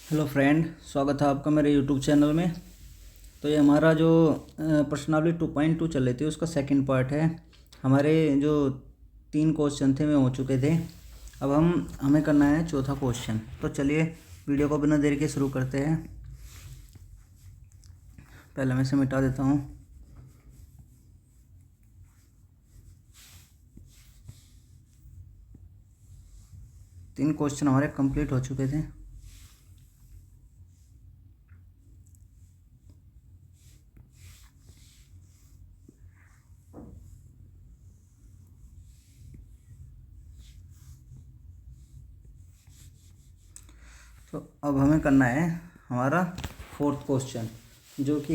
Hello friend, स्वागत है आपका मेरे यूट्यूब चैनल में। तो ये हमारा जो पर्सनालिटी 2.2 चल रही थी उसका सेकंड पार्ट है। हमारे जो 3 क्वेश्चन थे वे हो चुके थे। अब हमें करना है चौथा क्वेश्चन। तो चलिए वीडियो को बिना देरी के शुरू करते हैं। पहले मैं इसे मिटा देता हूँ। तीन क्वेश्चन हमारे कंप्लीट हो चुके थे। तो अब हमें करना है हमारा फोर्थ क्वेश्चन, जो कि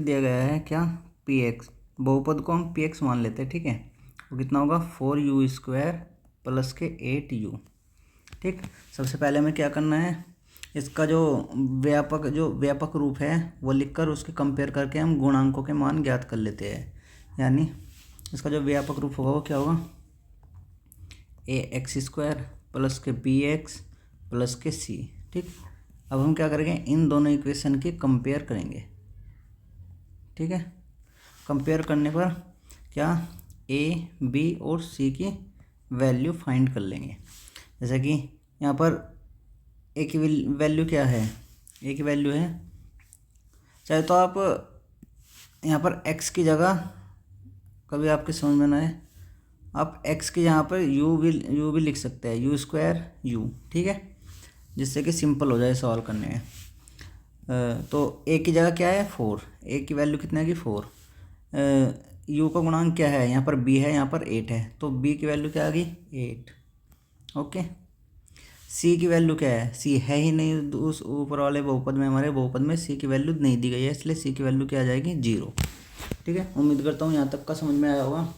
दिया गया है क्या, पी एक्स। बहुपद को हम पी एक्स मान लेते हैं, ठीक है। वो कितना होगा 4u² प्लस के 8u। ठीक, सबसे पहले हमें क्या करना है, इसका जो व्यापक रूप है वो लिखकर उसके कंपेयर करके हम गुणांकों के मान ज्ञात कर लेते हैं। यानी इसका जो व्यापक रूप होगा वो क्या होगा, ax² प्लस के bx प्लस के c। ठीक, अब हम क्या करेंगे, इन दोनों इक्वेशन की कंपेयर करेंगे। ठीक है, कंपेयर करने पर क्या a, b और c की वैल्यू फाइंड कर लेंगे। जैसे कि यहाँ पर a की वैल्यू क्या है, a की वैल्यू है, चाहे तो आप यहाँ पर x की जगह, कभी आपके समझ में ना आए, आप x की यहाँ पर u भी लिख सकते हैं, u²u। ठीक है, जिससे कि सिंपल हो जाए सवाल करने में। तो a की जगह क्या है 4, a की वैल्यू कितनी आएगी 4। u का गुणांक क्या है, यहाँ पर b है, यहाँ पर 8 है, तो b की वैल्यू क्या आ गई 8। ओके, c की वैल्यू क्या है, c है ही नहीं उस ऊपर वाले बहुपद में, हमारे बहुपद में c की वैल्यू नहीं दी गई है, इसलिए c की वैल्यू क्या आ जाएगी 0। ठीक है, उम्मीद करता हूँ यहाँ तक का समझ में आया होगा।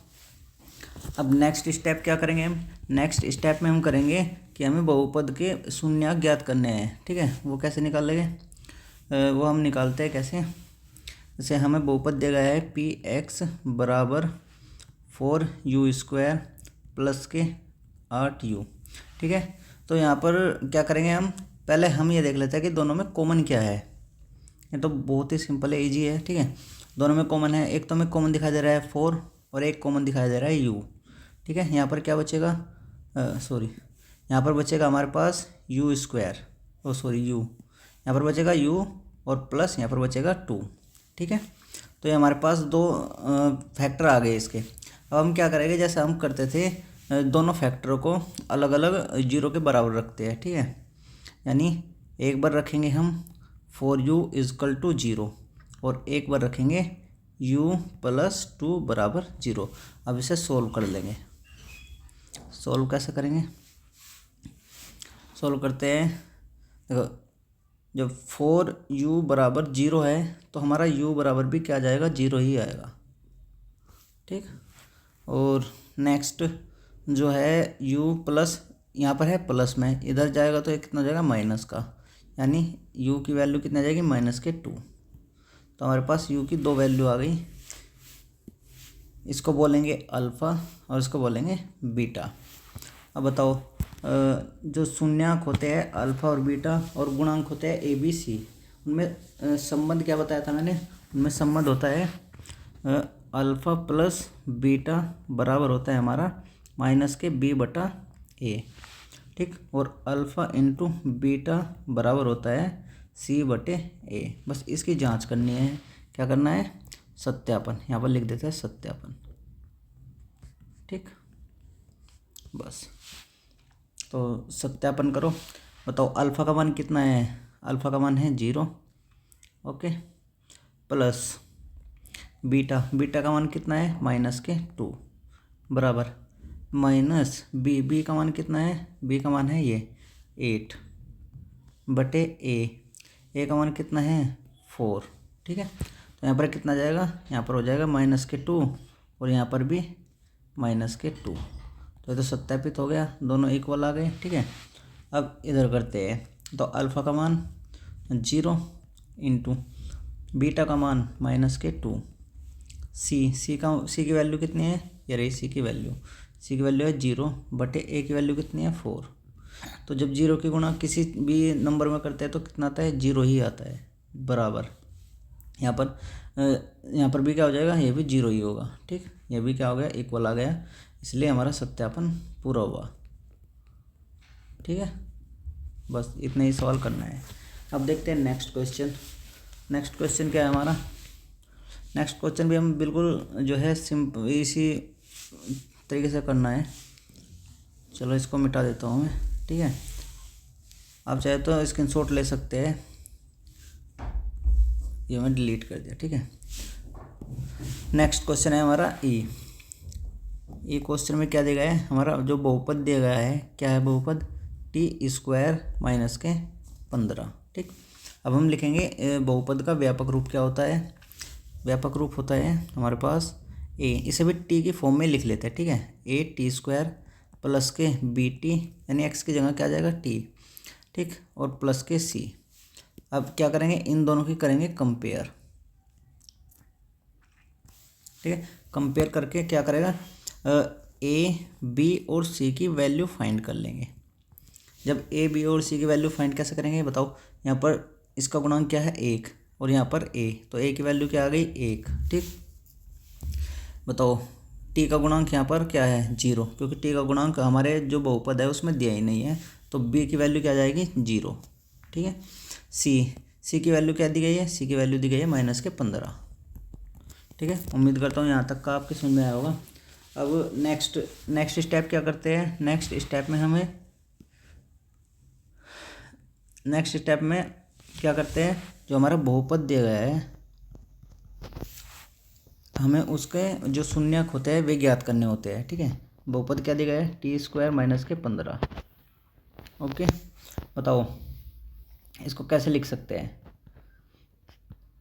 अब नेक्स्ट स्टेप क्या करेंगे हम, नेक्स्ट स्टेप में हम करेंगे कि हमें बहुपद के शून्यक ज्ञात करने हैं। ठीक है, वो कैसे निकालेंगे, वो हम निकालते हैं कैसे। जैसे हमें बहुपद दिया गया है पी एक्स बराबर 4u² प्लस के 8u। ठीक है, तो यहाँ पर क्या करेंगे हम, पहले हम ये देख लेते हैं कि दोनों में कॉमन क्या है। ये तो बहुत ही सिंपल है, ईजी है। ठीक है, दोनों में कॉमन है, एक तो हमें कॉमन दिखाई दे रहा है 4 और एक कॉमन दिखाई दे रहा है u। ठीक है, यहाँ पर क्या बचेगा, यहाँ पर बचेगा हमारे पास u², u, यहाँ पर बचेगा u और प्लस यहाँ पर बचेगा 2। ठीक है, तो ये हमारे पास दो फैक्टर आ गए इसके। अब हम क्या करेंगे, जैसे हम करते थे दोनों फैक्टरों को अलग अलग 0 के बराबर रखते हैं। ठीक है, यानी एक बार रखेंगे हम 4u = 0 और एक बार रखेंगे u + 2 = 0। अब इसे सोल्व कर लेंगे। सोल्व कैसे करेंगे, सोल्व करते हैं, देखो जब 4u = 0 है तो हमारा u बराबर भी क्या आ जाएगा 0 ही आएगा। ठीक, और नेक्स्ट जो है u प्लस, यहाँ पर है प्लस में, इधर जाएगा तो ये कितना हो जाएगा माइनस का, यानी u की वैल्यू कितना जाएगी -2। तो हमारे पास u की दो वैल्यू आ गई, इसको बोलेंगे अल्फ़ा और इसको बोलेंगे बीटा। अब बताओ, जो शून्यक होते हैं अल्फ़ा और बीटा और गुणांक होते हैं ए बी सी, उनमें संबंध क्या बताया था मैंने, उनमें संबंध होता है अल्फ़ा प्लस बीटा बराबर होता है हमारा -b/a। ठीक, और अल्फ़ा इंटू बीटा बराबर होता है c/a। बस इसकी जांच करनी है, क्या करना है, सत्यापन, यहाँ पर लिख देते हैं सत्यापन। ठीक, बस तो सत्यापन करो, बताओ अल्फ़ा का मान कितना है, अल्फ़ा का मान है 0। ओके, प्लस बीटा का मान कितना है -2 बराबर माइनस बी का मान कितना है, बी का मान है ये 8/a का मान कितना है 4। ठीक है, तो यहाँ पर कितना जाएगा, यहाँ पर हो जाएगा -2 और यहाँ पर भी -2। तो ये तो सत्यापित हो गया, दोनों इक्वल आ गए। ठीक है, अब इधर करते हैं, तो अल्फ़ा का मान 0 इंटू बीटा का मान -2, सी की वैल्यू कितनी है, ये रही सी की वैल्यू है 0/a की वैल्यू कितनी है 4। तो जब जीरो की गुणा किसी भी नंबर में करते हैं तो कितना आता है, जीरो ही आता है, बराबर। यहाँ पर भी क्या हो जाएगा, ये भी जीरो ही होगा, ठीक। ये भी क्या हो गया, इक्वल आ गया, इसलिए हमारा सत्यापन पूरा हुआ, ठीक है। बस इतना ही सवाल करना है। अब देखते हैं नेक्स्ट क्वेश्चन। नेक्स्ट क्वेश्चन क्या है हमारा, नेक्स्ट क्वेश्चन भी हम बिल्कुल जो है सिंपल इसी तरीके से करना है। चलो इसको मिटा देता हूँ मैं, ठीक है। आप चाहे तो स्क्रीनशॉट ले सकते हैं, ये मैं डिलीट कर दिया, ठीक है। नेक्स्ट क्वेश्चन है हमारा ई क्वेश्चन में क्या दिया गया है, हमारा जो बहुपद दिया गया है, क्या है बहुपद, t² माइनस के 15, ठीक। अब हम लिखेंगे बहुपद का व्यापक रूप क्या होता है, व्यापक रूप होता है हमारे पास a, इसे भी t की फॉर्म में लिख लेते हैं, ठीक है। a² प्लस के bt यानी x की जगह क्या आ जाएगा t, ठीक, और प्लस के c। अब क्या करेंगे, इन दोनों की करेंगे कंपेयर, ठीक है। कंपेयर करके क्या करेगा, a, b और c की वैल्यू फाइंड कर लेंगे। जब a, b और c की वैल्यू फाइंड कैसे करेंगे बताओ, यहाँ पर इसका गुणांक क्या है 1 और यहाँ पर a, तो a की वैल्यू क्या आ गई 1, ठीक। बताओ t का गुणांक यहाँ पर क्या है 0, क्योंकि t का गुणांक हमारे जो बहुपद है उसमें दिया ही नहीं है, तो b की वैल्यू क्या आ जाएगी 0, ठीक है। c की वैल्यू क्या दी गई है, c की वैल्यू दी गई है -15, ठीक है। उम्मीद करता हूँ यहाँ तक का आपके समझ में आया होगा। अब नेक्स्ट स्टेप क्या करते हैं, नेक्स्ट स्टेप में क्या करते हैं, जो हमारा बहुपद दिया गया है हमें उसके जो शून्यक होते हैं वे ज्ञात करने होते हैं, ठीक है। बहुपद क्या दिया गया है, t² माइनस के 15, ओके। बताओ इसको कैसे लिख सकते हैं,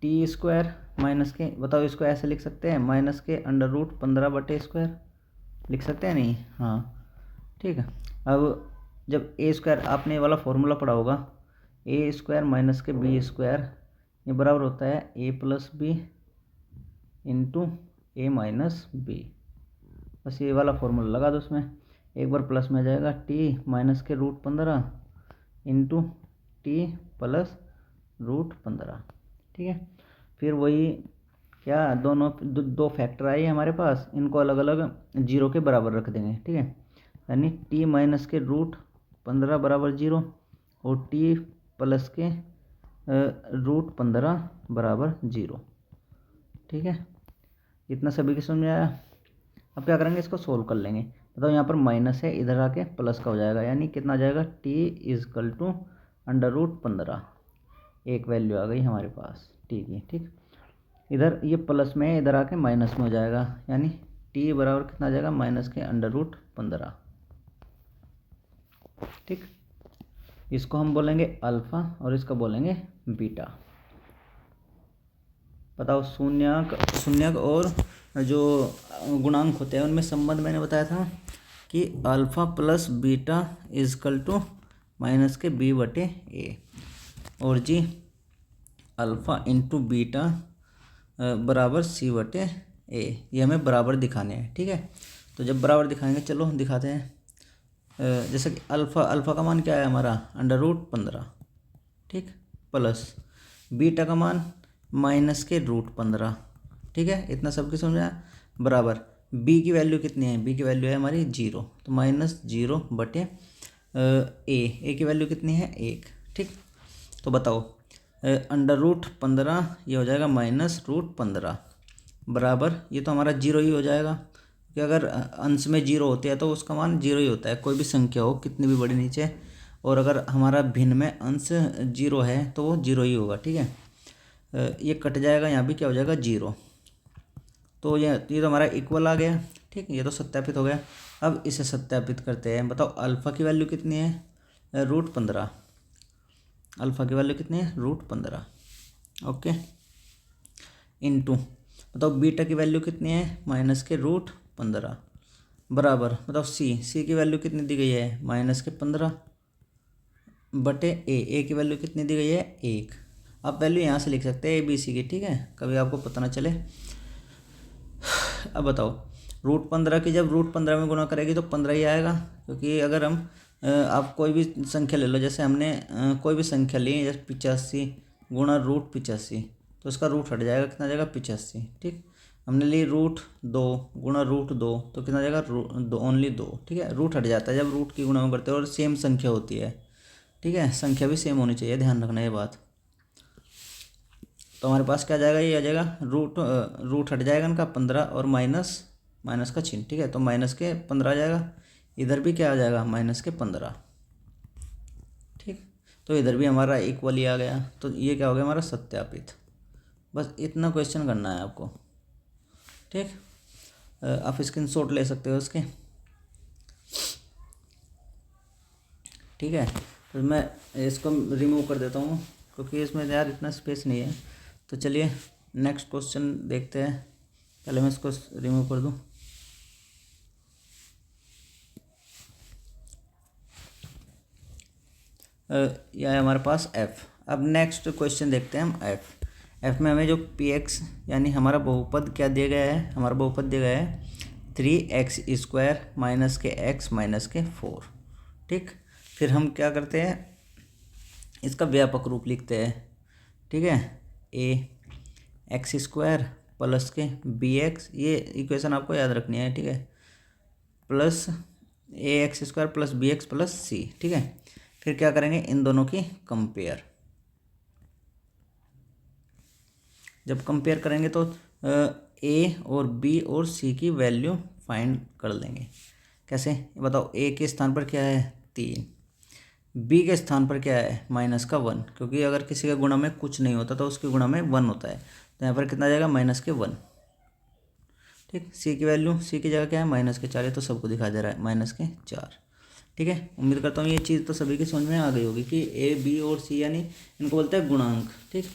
t² माइनस के, बताओ इसको ऐसे लिख सकते हैं, माइनस के √15/² लिख सकते हैं, नहीं, हाँ, ठीक है। अब जब a² आपने ये वाला फॉर्मूला पढ़ा होगा, a² माइनस के b² ये बराबर होता है a + b into a minus b। बस ये वाला फॉर्मूला लगा दो उसमें, एक बार प्लस में आ जाएगा t माइनस के √15 इंटू t प्लस √15, ठीक है। फिर वही क्या, दोनों दो फैक्टर आए हमारे पास, इनको अलग अलग 0 के बराबर रख देंगे, ठीक है। यानी t माइनस के √15 बराबर 0 और t प्लस के √15 बराबर 0, ठीक है। इतना सभी की समझ में आया। अब क्या करेंगे, इसको सोल्व कर लेंगे। बताओ यहाँ पर माइनस है, इधर आके प्लस का हो जाएगा, यानी कितना आ जाएगा, t = √15, एक वैल्यू आ गई हमारे पास t की, ठीक। इधर ये प्लस में, इधर आके माइनस में हो जाएगा, यानी t बराबर कितना आ जाएगा, माइनस के √15, ठीक। इसको हम बोलेंगे अल्फ़ा और इसको बोलेंगे बीटा। बताओ शून्यक और जो गुणांक होते हैं उनमें संबंध मैंने बताया था कि अल्फ़ा प्लस बीटा = माइनस के b/a, और जी अल्फ़ा इंटू बीटा बराबर c/a, ये हमें बराबर दिखाने हैं, ठीक है। तो जब बराबर दिखाएंगे, चलो दिखाते हैं। जैसे कि अल्फ़ा का मान क्या है हमारा, √15, ठीक, प्लस बीटा का मान माइनस के √15, ठीक है। इतना सबकी समझ में आया, बराबर b की वैल्यू कितनी है, b की वैल्यू है हमारी 0, तो -0/a, a की वैल्यू कितनी है 1, ठीक। तो बताओ √15 ये हो जाएगा -√15 बराबर, ये तो हमारा 0 ही हो जाएगा, कि अगर अंश में 0 होते हैं तो उसका मान 0 ही होता है, कोई भी संख्या हो कितनी भी बड़ी नीचे, और अगर हमारा भिन्न में अंश 0 है तो वो 0 ही होगा, ठीक है। ये कट जाएगा, यहाँ भी क्या हो जाएगा 0, तो ये तो हमारा इक्वल आ गया, ठीक। ये तो सत्यापित हो गया। अब इसे सत्यापित करते हैं। बताओ अल्फ़ा की वैल्यू कितनी है, √15, अल्फ़ा की वैल्यू कितनी है √15, ओके, इंटू बताओ बीटा की वैल्यू कितनी है, माइनस के √15 बराबर, बताओ सी की वैल्यू कितनी दी गई है, -15/a की वैल्यू कितनी दी गई है 1। आप वैल्यू यहाँ से लिख सकते हैं ABC की, ठीक है, कभी आपको पता ना चले। अब बताओ √15 की जब √15 में गुणा करेगी तो 15 ही आएगा, क्योंकि अगर हम आप कोई भी संख्या ले लो, जैसे हमने कोई भी संख्या ली, जैसे 85 गुणा √85, तो इसका रूट हट जाएगा, कितना जाएगा 85। ठीक, हमने ली √2 गुणा √2, तो कितना जाएगा ओनली 2। ठीक है, रूट हट जाता है जब रूट की गुणा में करते हैं और सेम संख्या होती है। ठीक है, संख्या भी सेम होनी चाहिए, ध्यान रखना ये बात। तो हमारे पास क्या आ जाएगा, ये आ जाएगा रूट हट जाएगा इनका 15 और माइनस का चिन्ह। ठीक है, तो -15 आ जाएगा, इधर भी क्या आ जाएगा -15। ठीक, तो इधर भी हमारा इक्वली आ गया, तो ये क्या हो गया हमारा सत्यापित। बस इतना क्वेश्चन करना है आपको। ठीक, आप स्क्रीनशॉट ले सकते हो इसके। ठीक है, तो मैं इसको रिमूव कर देता हूँ क्योंकि इसमें यार इतना स्पेस नहीं है। तो चलिए नेक्स्ट क्वेश्चन देखते हैं, पहले मैं इसको रिमूव कर दूँ। यह है हमारे पास f। अब नेक्स्ट क्वेश्चन देखते हैं हम f में हमें जो px यानी हमारा बहुपद क्या दिया गया है, हमारा बहुपद दिया गया है 3x² माइनस के x माइनस के 4। ठीक, फिर हम क्या करते हैं, इसका व्यापक रूप लिखते हैं। ठीक है, ax² प्लस के bx, ये इक्वेशन आपको याद रखनी है। ठीक है, plus ax² plus bx plus c। ठीक है, फिर क्या करेंगे, इन दोनों की कंपेयर। जब कंपेयर करेंगे तो a और b और c की वैल्यू फाइंड कर लेंगे। कैसे बताओ, a के स्थान पर क्या है 3, b के स्थान पर क्या है -1, क्योंकि अगर किसी का गुणा में कुछ नहीं होता तो उसके गुणा में 1 होता है, तो यहाँ पर कितना आ जाएगा -1। ठीक, c की वैल्यू, c की जगह क्या है -4, तो सबको दिखा दे रहा है -4। ठीक है, उम्मीद करता हूँ ये चीज़ तो सभी की समझ में आ गई होगी कि a b और c यानी इनको बोलते हैं गुणांक। ठीक,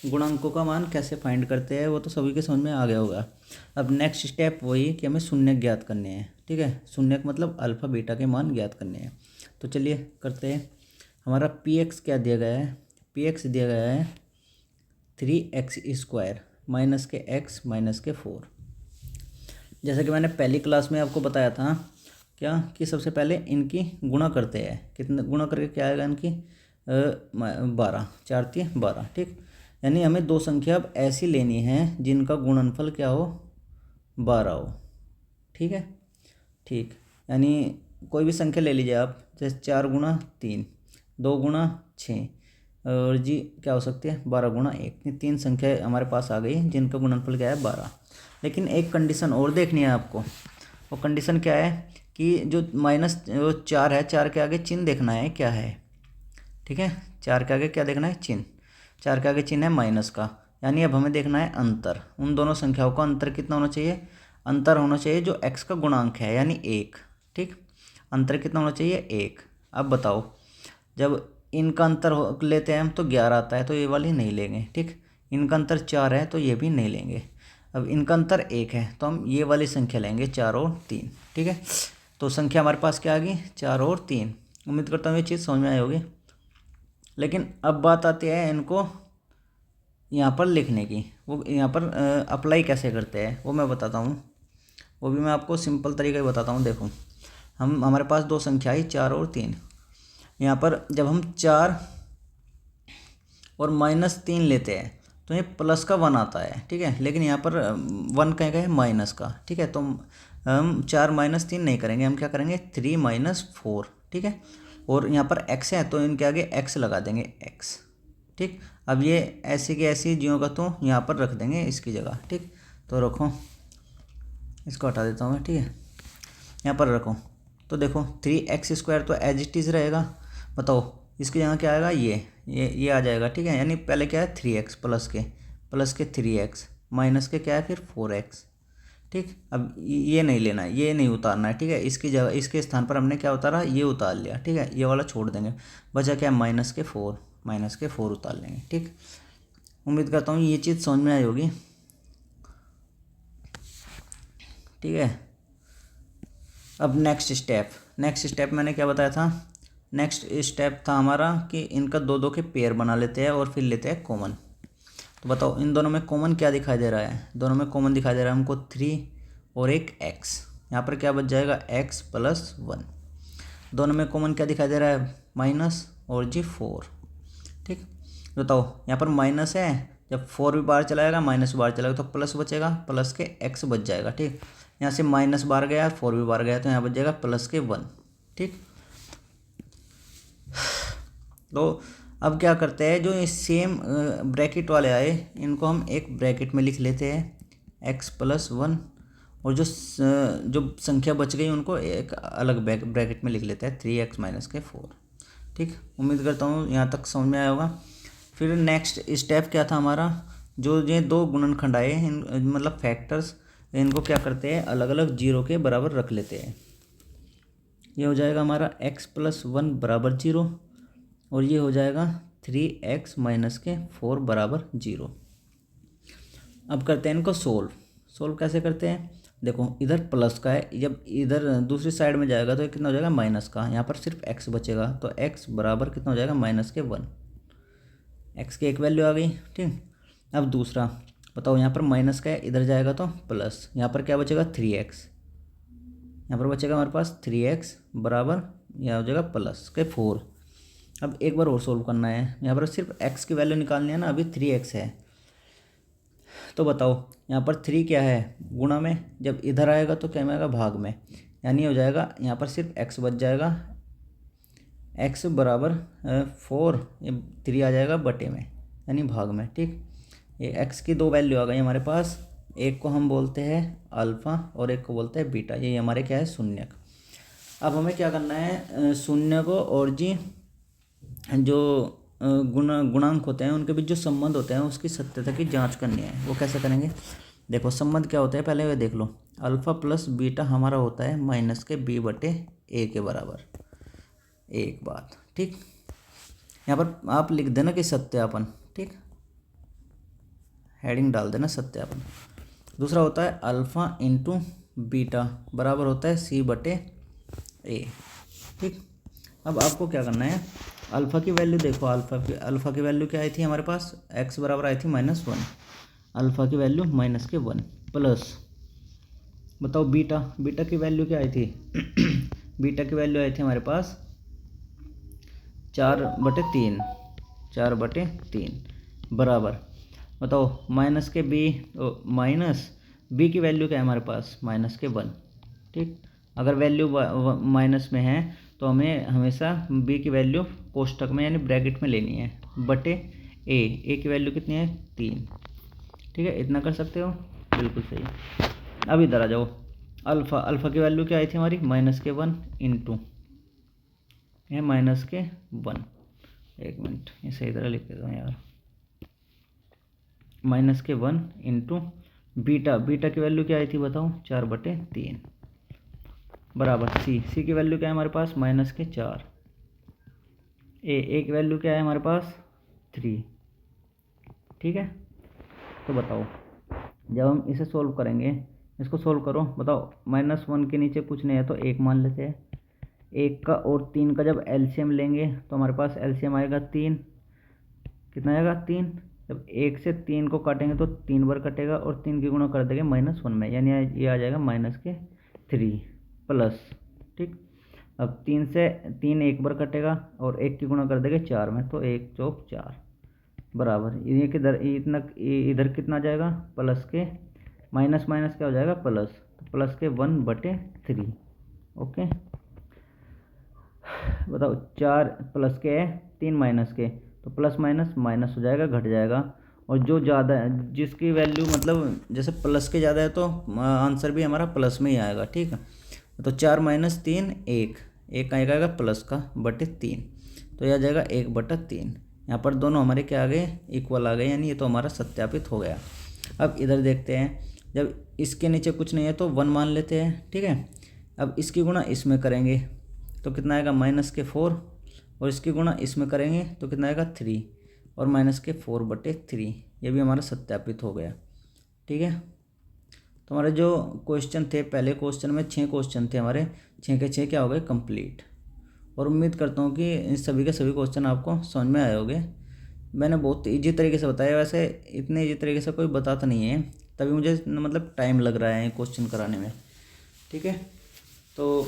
गुणांकों का मान कैसे फाइंड करते हैं वो तो सभी के समझ में आ गया होगा। अब नेक्स्ट स्टेप वही कि हमें शून्य ज्ञात करने हैं। ठीक है, शून्य मतलब अल्फा बीटा के मान ज्ञात करने हैं। तो चलिए करते हैं। हमारा px क्या दिया गया है, px दिया गया है 3x² माइनस के x माइनस के 4। जैसा कि मैंने पहली क्लास में आपको बताया था क्या, कि सबसे पहले इनकी गुणा करते हैं। कितने गुणा करके क्या आएगा इनकी 12, 4 3 12। ठीक, यानी हमें दो संख्या अब ऐसी लेनी है जिनका गुणनफल क्या हो 12 हो। ठीक है, ठीक, यानी कोई भी संख्या ले लीजिए आप, जैसे 4 गुणा 3, 2 गुणा 6 और जी क्या हो सकती है 12 गुणा 1। ये 3 संख्या हमारे पास आ गई जिनका गुणनफल क्या है 12। लेकिन एक कंडीशन और देखनी है आपको। वो कंडीशन क्या है कि जो -4 है, 4 के आगे चिन्ह देखना है क्या है। ठीक है, 4 के आगे क्या देखना है चिन्ह, 4 के आगे चिन्ह है माइनस का, यानी अब हमें देखना है अंतर। उन दोनों संख्याओं का अंतर कितना होना चाहिए, अंतर होना चाहिए जो x का गुणांक है यानी 1। ठीक, अंतर कितना होना चाहिए 1। अब बताओ, जब इनका अंतर लेते हैं हम तो 11 आता है, तो ये वाली नहीं लेंगे। ठीक, इनका अंतर 4 है तो ये भी नहीं लेंगे। अब इनका अंतर 1 है तो हम ये वाली संख्या लेंगे 4 और 3। ठीक है, तो संख्या हमारे पास क्या आ गई 4 और 3। उम्मीद करता हूँ ये चीज़ समझ में आई होगी। लेकिन अब बात आती है इनको यहाँ पर लिखने की। वो यहाँ पर अप्लाई कैसे करते हैं वो मैं बताता हूँ, वो भी मैं आपको सिंपल तरीके बताता हूँ। देखो, हमारे पास दो संख्या आई 4 और 3। यहाँ पर जब हम 4 और -3 लेते हैं तो ये प्लस का 1 आता है। ठीक है, लेकिन यहाँ पर 1 कहेगा है माइनस का। ठीक है, तो हम 4 -3 नहीं करेंगे, हम क्या करेंगे 3 - 4। ठीक है, और यहाँ पर x है तो इनके आगे x लगा देंगे x। ठीक, अब ये ऐसी की ऐसी ज्यों का तो यहाँ पर रख देंगे इसकी जगह। ठीक, तो रखो, इसको हटा देता हूँ मैं। ठीक है, यहाँ पर रखो, तो देखो 3x² तो एज इट इज़ रहेगा। बताओ इसकी जगह क्या आएगा, ये आ जाएगा। ठीक है, यानी पहले क्या है 3x प्लस के 3x माइनस के क्या है फिर 4x। ठीक, अब ये नहीं लेना है, ये नहीं उतारना है। ठीक है, इसकी जगह इसके स्थान पर हमने क्या उतारा, ये उतार लिया। ठीक है, ये वाला छोड़ देंगे, बचा क्या -4 उतार लेंगे। ठीक, उम्मीद करता हूँ ये चीज़ समझ में आई होगी। ठीक है, अब नेक्स्ट स्टेप मैंने क्या बताया था, नेक्स्ट स्टेप था हमारा कि इनका दो के पेयर बना लेते हैं और फिर लेते हैं कॉमन। तो बताओ इन दोनों में कॉमन क्या दिखाई दे रहा है, दोनों में कॉमन दिखाई दे रहा है हमको 3 और एक x। यहाँ पर क्या बच जाएगा x + 1। दोनों में कॉमन क्या दिखाई दे रहा है, माइनस और जी 4। ठीक, बताओ यहाँ पर माइनस है, जब 4 भी बाहर चलाएगा माइनस बाहर चलाएगा तो प्लस बचेगा, प्लस के x बच जाएगा। ठीक, यहाँ से माइनस बाहर गया 4 भी बाहर गया तो यहाँ बच जाएगा प्लस के 1। ठीक, तो अब क्या करते हैं, जो ये सेम ब्रैकेट वाले आए इनको हम एक ब्रैकेट में लिख लेते हैं x प्लस 1, और जो संख्या बच गई उनको एक अलग ब्रैकेट में लिख लेते हैं 3x माइनस के 4। ठीक, उम्मीद करता हूँ यहाँ तक समझ में आया होगा। फिर नेक्स्ट स्टेप क्या था हमारा, जो ये दो गुणनखंड आए मतलब फैक्टर्स, इनको क्या करते हैं, अलग अलग जीरो के बराबर रख लेते हैं। ये हो जाएगा हमारा x प्लस 1 बराबर 0, और ये हो जाएगा 3x माइनस के 4 बराबर 0। अब करते हैं इनको सोल्व कैसे करते हैं, देखो इधर प्लस का है, जब इधर दूसरी साइड में जाएगा तो कितना हो जाएगा, माइनस का। यहाँ पर सिर्फ x बचेगा तो x बराबर कितना हो जाएगा, माइनस के 1। x की एक वैल्यू आ गई। ठीक, अब दूसरा बताओ, यहाँ पर माइनस का है, इधर जाएगा तो प्लस, यहाँ पर क्या बचेगा 3x, यहाँ पर बचेगा हमारे पास 3x बराबर यहाँ हो जाएगा प्लस के 4। अब एक बार और सोल्व करना है, यहाँ पर सिर्फ x की वैल्यू निकालनी है ना, अभी 3x है। तो बताओ यहाँ पर 3 क्या है, गुणा में, जब इधर आएगा तो क्या आएगा, भाग में, यानी हो जाएगा यहाँ पर सिर्फ x बच जाएगा, x बराबर 4, ये 3 आ जाएगा बटे में यानी भाग में। ठीक, ये x की दो वैल्यू आ गई हमारे पास, एक को हम बोलते हैं अल्फ़ा और एक को बोलते हैं बीटा, ये हमारे क्या है, शून्यक। अब हमें क्या करना है, शून्य को और जी जो गुणांक होते हैं उनके बीच जो संबंध होते हैं उसकी सत्यता की जांच करनी है। वो कैसे करेंगे, देखो संबंध क्या होता है पहले वे देख लो। अल्फ़ा प्लस बीटा हमारा होता है माइनस के b बटे a के बराबर। एक बात, ठीक, यहाँ पर आप लिख देना कि सत्यापन। ठीक, हेडिंग डाल देना सत्यापन। दूसरा होता है अल्फ़ा इंटू बीटा बराबर होता है c बटे a। ठीक, अब आपको क्या करना है, अल्फ़ा की वैल्यू देखो, अल्फ़ा की वैल्यू क्या आई थी हमारे पास, x बराबर आई थी -1, अल्फ़ा की वैल्यू -1 प्लस, बताओ बीटा की वैल्यू क्या आई थी बीटा की वैल्यू आई थी हमारे पास 4/3 बराबर, बताओ माइनस के माइनस बी की वैल्यू क्या है हमारे पास, -1। ठीक, अगर वैल्यू माइनस में है तो हमें हमेशा b की वैल्यू कोष्टक में यानी ब्रैकेट में लेनी है, बटे a की वैल्यू कितनी है 3। ठीक है, इतना कर सकते हो, बिल्कुल सही। अब इधर आ जाओ, अल्फ़ा की वैल्यू क्या आई थी हमारी, -1 इंटू है -1। एक मिनट ये सही तरह लिख देता हूँ यार, -1 इंटू बीटा की वैल्यू क्या आई थी बताओ, 4/3 बराबर सी की वैल्यू क्या है हमारे पास, -4। ए की वैल्यू क्या है हमारे पास 3। ठीक है, तो बताओ जब हम इसे सोल्व करेंगे, इसको सोल्व करो, बताओ -1 के नीचे कुछ नहीं है तो 1 मान लेते हैं। 1 का और 3 का जब एलसीएम लेंगे तो हमारे पास एलसीएम आएगा 3, कितना आएगा 3। जब 1 से 3 को काटेंगे तो 3 बार कटेगा और 3 की गुणा कर देंगे -1 में, यानी ये आ जाएगा -3 प्लस। ठीक, अब 3 से 3 एक बार कटेगा और 1 की गुणा कर देंगे 4 में, तो 1 चौक 4 बराबर, ये किधर इधर कितना आ जाएगा, प्लस के माइनस क्या हो जाएगा प्लस, तो प्लस के 1/3। ओके, बताओ 4 प्लस के है 3 माइनस के, तो प्लस माइनस हो जाएगा, घट जाएगा। और जो ज़्यादा है जिसकी वैल्यू मतलब जैसे प्लस के ज़्यादा है तो आंसर भी हमारा प्लस में ही आएगा। ठीक है, तो 4 - 3 1 का आएगा प्लस का बटे 3, तो यह आ जाएगा 1/3। यहाँ पर दोनों हमारे क्या आ गए, इक्वल आ गए, यानी ये तो हमारा सत्यापित हो गया। अब इधर देखते हैं, जब इसके नीचे कुछ नहीं है तो 1 मान लेते हैं। ठीक है, अब इसकी गुणा इसमें करेंगे तो कितना आएगा -4, और इसकी गुणा इसमें करेंगे तो कितना आएगा 3, और -4/3, ये भी हमारा सत्यापित हो गया। ठीक है, तो हमारे जो क्वेश्चन थे, पहले क्वेश्चन में 6 क्वेश्चन थे हमारे, 6 के 6 क्या हो गए, कंप्लीट। और उम्मीद करता हूँ कि इन सभी के सभी क्वेश्चन आपको समझ में आए होंगे। मैंने बहुत ईजी तरीके से बताया, वैसे इतने ईजी तरीके से कोई बताता नहीं है, तभी मुझे मतलब टाइम लग रहा है क्वेश्चन कराने में। ठीक है, तो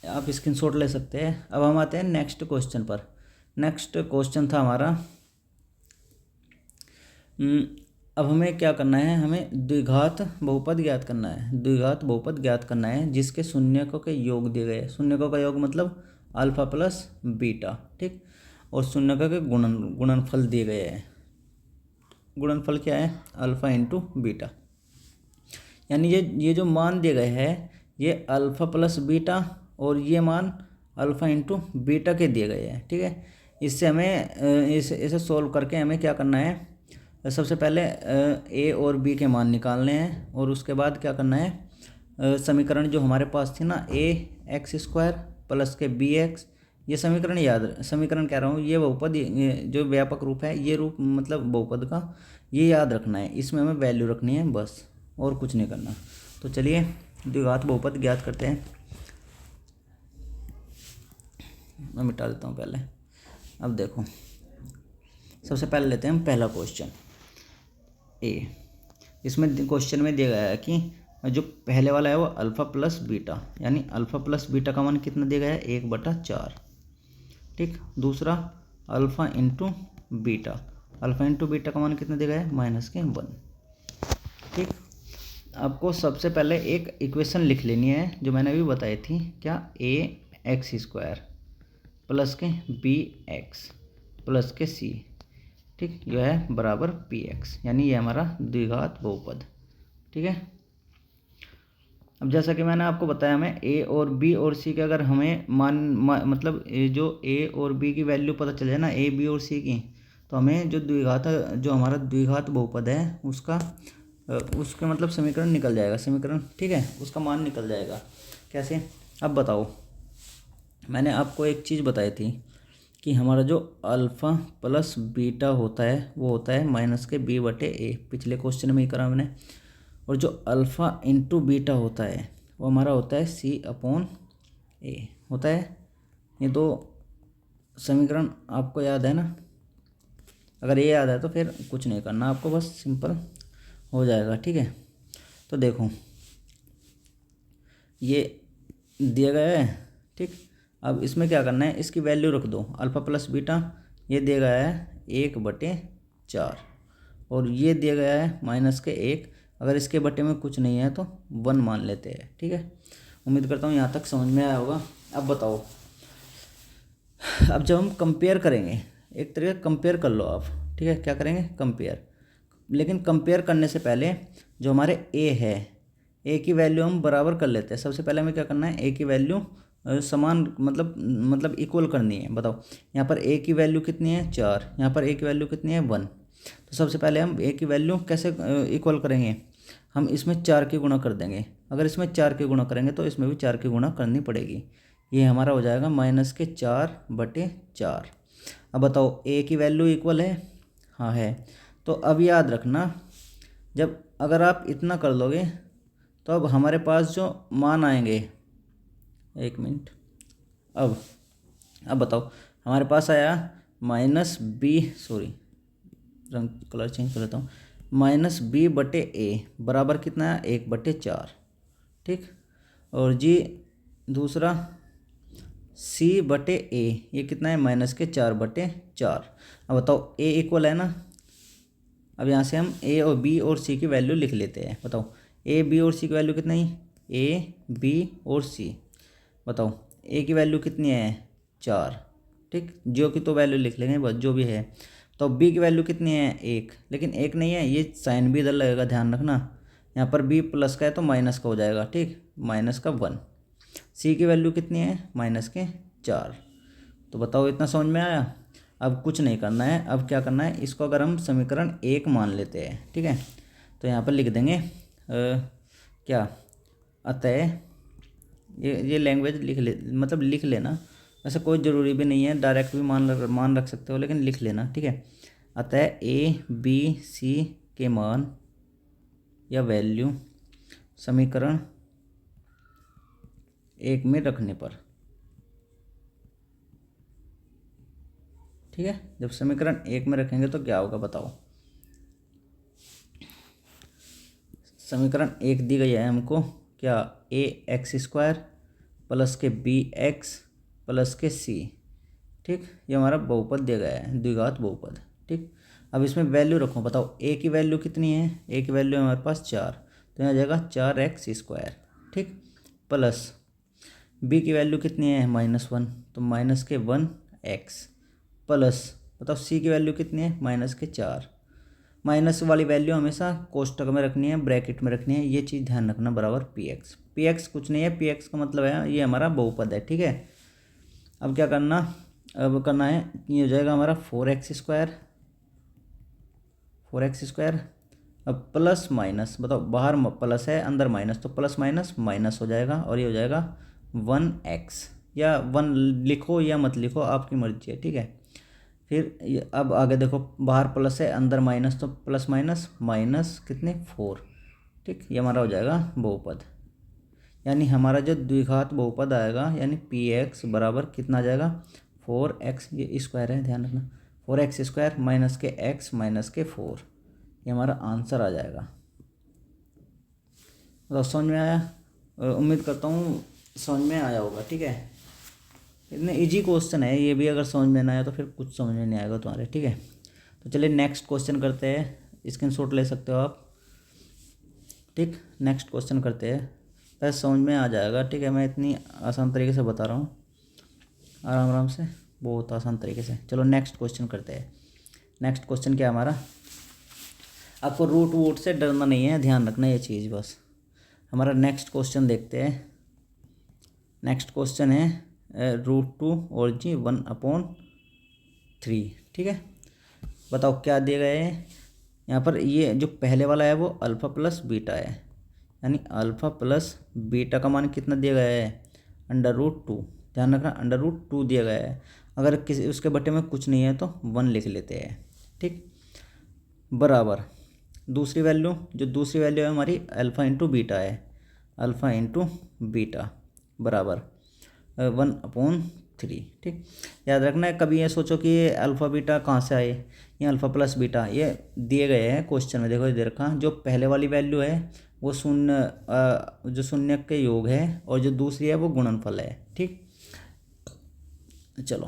आप स्क्रीनशॉट ले सकते हैं। अब हम आते हैं नेक्स्ट क्वेश्चन पर। नेक्स्ट क्वेश्चन था हमारा, अब हमें क्या करना है, हमें द्विघात बहुपद ज्ञात करना है। द्विघात बहुपद ज्ञात करना है जिसके शून्यकों के योग दिए गए। शून्यकों का योग मतलब अल्फा प्लस बीटा, ठीक। और शून्यकों के गुणनफल दिए गए हैं। गुणनफल क्या है, अल्फा इंटू बीटा। यानी ये जो मान दिए गए हैं ये अल्फा प्लस बीटा और ये मान अल्फा इंटू बीटा के दिए गए हैं, ठीक है। इससे हमें इसे सोल्व करके हमें क्या करना है, सबसे पहले ए और बी के मान निकालने हैं और उसके बाद क्या करना है, समीकरण जो हमारे पास थी ना, ए एक्स स्क्वायर प्लस के बी एक्स, ये समीकरण कह रहा हूँ, ये बहुपद जो व्यापक रूप है, ये रूप मतलब बहुपद का, ये याद रखना है। इसमें हमें वैल्यू रखनी है बस, और कुछ नहीं करना। तो चलिए द्विघात बहुपद ज्ञात करते हैं। मैं मिटा देता हूँ पहले। अब देखो, सबसे पहले लेते हैं हम पहला क्वेश्चन ए। इसमें क्वेश्चन में दिया गया है कि जो पहले वाला है वो अल्फ़ा प्लस बीटा, यानी अल्फ़ा प्लस बीटा का मान कितना दिया गया है, 1/4, ठीक। दूसरा alpha into beta, alpha into beta का मान कितना दिया गया है, -1, ठीक। आपको सबसे पहले एक इक्वेशन लिख लेनी है जो मैंने अभी बताई थी, क्या, ए एक्स स्क्वायर प्लस के बी एक्स प्लस के सी, ठीक, जो है बराबर पी एक्स, यानी ये हमारा द्विघात बहुपद, ठीक है। अब जैसा कि मैंने आपको बताया, हमें ए और बी और सी के अगर हमें मतलब जो ए और बी की वैल्यू पता चल जाए ना, ए बी और सी की, तो हमें जो हमारा द्विघात बहुपद है उसका मतलब समीकरण निकल जाएगा, समीकरण, ठीक है, उसका मान निकल जाएगा। कैसे, अब बताओ। मैंने आपको एक चीज़ बताई थी कि हमारा जो अल्फ़ा प्लस बीटा होता है वो होता है -b/a, पिछले क्वेश्चन में ही करा मैंने। और जो अल्फ़ा इंटू बीटा होता है वो हमारा होता है c/a होता है। ये दो समीकरण आपको याद है ना, अगर ये याद है तो फिर कुछ नहीं करना आपको, बस सिंपल हो जाएगा, ठीक है। तो देखो ये दिया गया है, ठीक। अब इसमें क्या करना है, इसकी वैल्यू रख दो, अल्फ़ा प्लस बीटा ये दिया गया है 1/4 और ये दिया गया है -1। अगर इसके बटे में कुछ नहीं है तो 1 मान लेते हैं, ठीक है। उम्मीद करता हूँ यहाँ तक समझ में आया होगा। अब बताओ, अब जब हम कंपेयर करेंगे, एक तरीके कंपेयर कर लो आप, ठीक है। क्या करेंगे, कंपेयर। लेकिन कंपेयर करने से पहले जो हमारे ए है, ए की वैल्यू हम बराबर कर लेते हैं। सबसे पहले हमें क्या करना है, ए की वैल्यू समान मतलब इक्वल करनी है। बताओ, यहाँ पर ए की वैल्यू कितनी है, 4, यहाँ पर ए की वैल्यू कितनी है, 1। तो सबसे पहले हम ए की वैल्यू कैसे इक्वल करेंगे, हम इसमें 4 की गुणा कर देंगे। अगर इसमें 4 की गुणा करेंगे तो इसमें भी 4 की गुणा करनी पड़ेगी। ये हमारा हो जाएगा -4/4। अब बताओ, ए की वैल्यू इक्वल है, हाँ है। तो अब याद रखना, जब अगर आप इतना कर लोगे तो अब हमारे पास जो मान आएंगे, एक मिनट, अब बताओ, हमारे पास आया -b, सॉरी रंग कलर चेंज कर लेता हूँ, -b/a बराबर कितना है, 1/4, ठीक। और जी दूसरा c/a ये कितना है, -4/4। अब बताओ, a इक्वल है ना। अब यहाँ से हम a और b और c की वैल्यू लिख लेते हैं। बताओ, a b और c की वैल्यू कितना है, a b और c। बताओ, a की वैल्यू कितनी है, 4, ठीक। जो की तो वैल्यू लिख लेंगे बस, जो भी है। तो b की वैल्यू कितनी है, 1, लेकिन 1 नहीं है, ये साइन भी इधर लगेगा, ध्यान रखना। यहाँ पर b प्लस का है तो माइनस का हो जाएगा, ठीक, -1। c की वैल्यू कितनी है, -4। तो बताओ, इतना समझ में आया। अब कुछ नहीं करना है, अब क्या करना है, इसको अगर हम समीकरण 1 मान लेते हैं, ठीक है, तो यहाँ पर लिख देंगे क्या, अतः ये लैंग्वेज लिख लेना। ऐसा कोई ज़रूरी भी नहीं है, डायरेक्ट भी मान रख सकते हो, लेकिन लिख लेना, ठीक है। अतः ए बी सी के मान या वैल्यू समीकरण 1 में रखने पर, ठीक है। जब समीकरण 1 में रखेंगे तो क्या होगा, बताओ। समीकरण 1 दी गई है हमको, क्या, ए एक्स स्क्वायर प्लस के बी एक्स प्लस के सी। ठीक, ये हमारा बहुपद दिया गया है, द्विघात बहुपद। ठीक, अब इसमें वैल्यू रखो, बताओ ए की वैल्यू कितनी है। ए की वैल्यू है हमारे पास 4, तो यहाँ आ जाएगा 4x²। ठीक, प्लस बी की वैल्यू कितनी है -1, तो -1x प्लस बताओ सी की वैल्यू कितनी है -4। माइनस वाली वैल्यू हमेशा कोष्टक में रखनी है, ब्रैकेट में रखनी है, ये चीज़ ध्यान रखना, बराबर px कुछ नहीं है, px का मतलब है ये हमारा बहुपद है। ठीक है, अब क्या करना, अब करना है, ये हो जाएगा हमारा 4x²। अब प्लस माइनस, बताओ बाहर प्लस है अंदर माइनस, तो प्लस माइनस माइनस हो जाएगा और ये हो जाएगा 1x, या 1 लिखो या मत लिखो, आपकी मर्जी है। ठीक है, फिर ये अब आगे देखो, बाहर प्लस है अंदर माइनस, तो प्लस माइनस माइनस कितने 4। ठीक, ये हमारा हो जाएगा बहुपद, यानी हमारा जो द्विघात बहुपद आएगा, यानी px बराबर कितना आ जाएगा 4x, ये स्क्वायर है ध्यान रखना, 4x² माइनस के x माइनस के 4, ये हमारा आंसर आ जाएगा। तो समझ में आया, उम्मीद करता हूँ समझ में आया होगा। ठीक है, इतने इजी क्वेश्चन है ये भी, अगर समझ में ना आया तो फिर कुछ समझ में नहीं आएगा तुम्हारे। ठीक है, तो चलिए नेक्स्ट क्वेश्चन करते हैं, स्क्रीनशॉट ले सकते हो आप। ठीक, नेक्स्ट क्वेश्चन करते हैं, बस समझ में आ जाएगा। ठीक है, मैं इतनी आसान तरीके से बता रहा हूँ, आराम आराम से, बहुत आसान तरीके से। चलो नेक्स्ट क्वेश्चन करते हैं। नेक्स्ट क्वेश्चन क्या है हमारा, आपको रूट वूट से डरना नहीं है, ध्यान रखना ये चीज़ बस। हमारा नेक्स्ट क्वेश्चन देखते हैं। नेक्स्ट क्वेश्चन है √2 और जी 1/3। ठीक है, बताओ क्या दिए गए हैं यहाँ पर। ये जो पहले वाला है वो अल्फ़ा प्लस बीटा है, यानी अल्फ़ा प्लस बीटा का मान कितना दिया गया है √2। ध्यान रखना √2 दिया गया है, अगर किसी उसके बटे में कुछ नहीं है तो 1 लिख लेते हैं। ठीक, बराबर दूसरी वैल्यू, जो दूसरी वैल्यू है हमारी अल्फ़ा इंटू बीटा है, अल्फ़ा इंटू बीटा बराबर 1/3। ठीक, याद रखना है, कभी ये सोचो कि ये अल्फ़ा बीटा कहाँ से आए, ये अल्फ़ा प्लस बीटा ये दिए गए हैं क्वेश्चन में। देखो इधर का जो पहले वाली वैल्यू है वो शून्य, जो शून्य के योग है, और जो दूसरी है वो गुणनफल है। ठीक, चलो